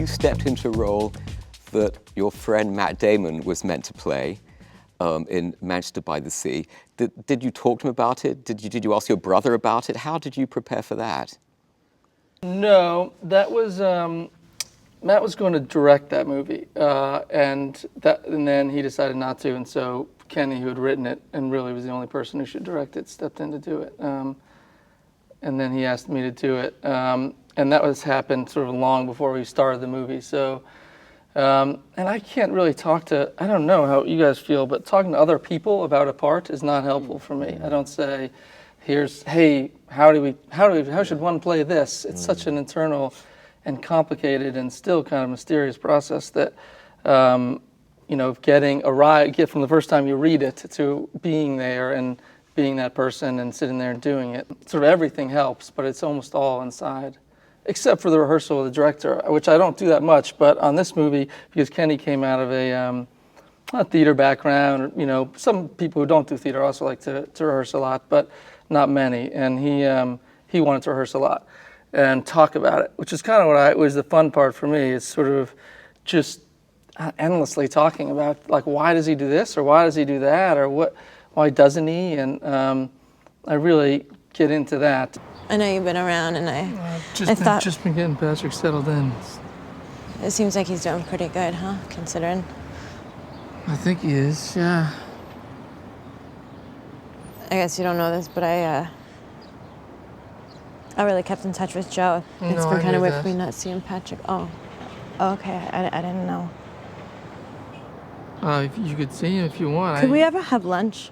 you stepped into a role that your friend Matt Damon was meant to play in Manchester by the Sea. Did you talk to him about it? Did you ask your brother about it? How did you prepare for that? No, that was Matt was going to direct that movie, and then he decided not to, and so Kenny, who had written it and really was the only person who should direct it, stepped in to do it, and then he asked me to do it, and that happened sort of long before we started the movie. So, and I can't really I don't know how you guys feel, but talking to other people about a part is not helpful for me. I don't say, hey, how should one play this? It's such an internal and complicated and still kind of mysterious process that, get from the first time you read it to being there and being that person and sitting there and doing it. Sort of everything helps, but it's almost all inside. Except for the rehearsal with the director, which I don't do that much, but on this movie, because Kenny came out of a theater background, some people who don't do theater also like to rehearse a lot, but not many, and he wanted to rehearse a lot and talk about it, which is kind of was the fun part for me. It's sort of just endlessly talking about, like, why does he do this, or why does he do that, or why doesn't he, and I really get into that. I know you've been around, and I just been getting Patrick settled in. It seems like he's doing pretty good, huh? Considering. I think he is, yeah. I guess you don't know this, but I really kept in touch with Joe. It's been kind of weird for me not seeing Patrick. Oh, okay. I didn't know. You could see him if you want. Could we ever have lunch?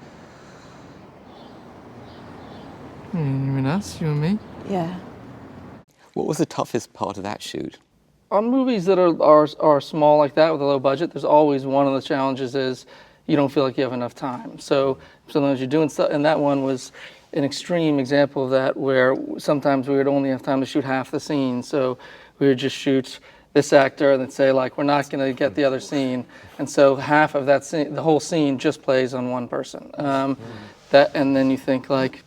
You mean us, you and me? Yeah. What was the toughest part of that shoot? On movies that are small like that with a low budget, there's always one of the challenges is you don't feel like you have enough time. So sometimes you're doing stuff, and that one was an extreme example of that, where sometimes we would only have time to shoot half the scene. So we would just shoot this actor and then say, like, we're not going to get the other scene. And so half of that scene, the whole scene just plays on one person. And then you think, like,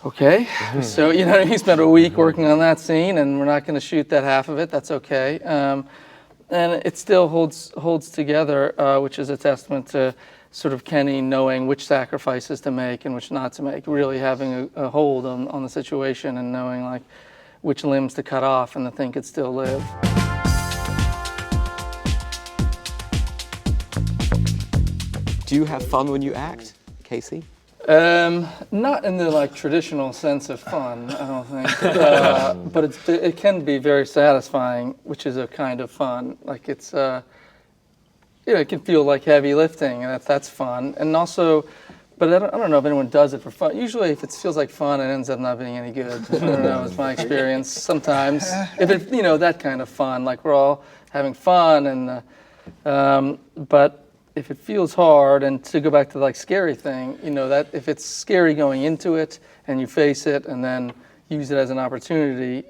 okay, so he spent a week working on that scene, and we're not going to shoot that half of it. That's okay, and it still holds together, which is a testament to sort of Kenny knowing which sacrifices to make and which not to make. Really having a hold on the situation and knowing, like, which limbs to cut off and the thing could still live. Do you have fun when you act, Casey? Not in the traditional sense of fun, I don't think, but it can be very satisfying, which is a kind of fun. Like it's, it can feel like heavy lifting, and that's fun. And also, but I don't know if anyone does it for fun. Usually, if it feels like fun, it ends up not being any good. I don't know, it's my experience. Sometimes, if it, that kind of fun, like we're all having fun, and but. If it feels hard, and to go back to the scary thing, that if it's scary going into it and you face it and then use it as an opportunity,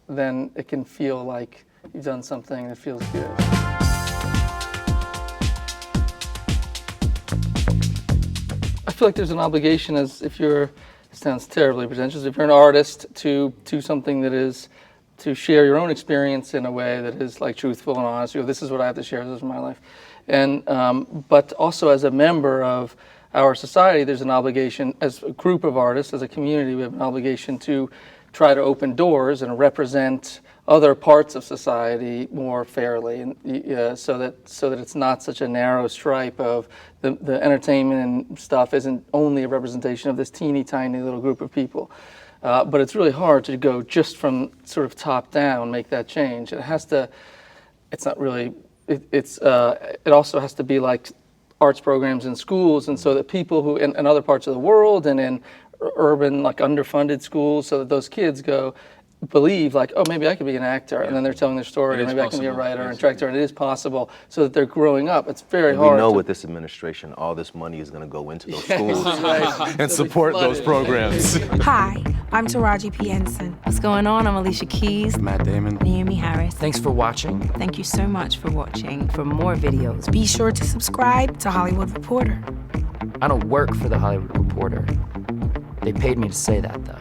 then it can feel like you've done something that feels good. I feel like there's an obligation it sounds terribly pretentious, if you're an artist, to do something that is to share your own experience in a way that is truthful and honest. This is what I have to share, this is my life. And but also as a member of our society, there's an obligation, as a group of artists, as a community, we have an obligation to try to open doors and represent other parts of society more fairly, and so that it's not such a narrow stripe of the entertainment and stuff isn't only a representation of this teeny tiny little group of people. But it's really hard to go just from sort of top down, make that change. It's not really. It also has to be like arts programs in schools, and so that people who in other parts of the world and in urban underfunded schools, so that those kids believe oh, maybe I could be an actor, and then they're telling their story, or maybe I can be a writer and director, and it is possible, so that they're growing up. It's very hard. We know with this administration, all this money is going to go into those schools and support those programs. Hi, I'm Taraji P. Henson. What's going on? I'm Alicia Keys. Matt Damon. Naomi Harris. Thanks for watching. Thank you so much for watching. For more videos, Be sure to subscribe to Hollywood Reporter. I don't work for The Hollywood Reporter. They paid me to say that, though.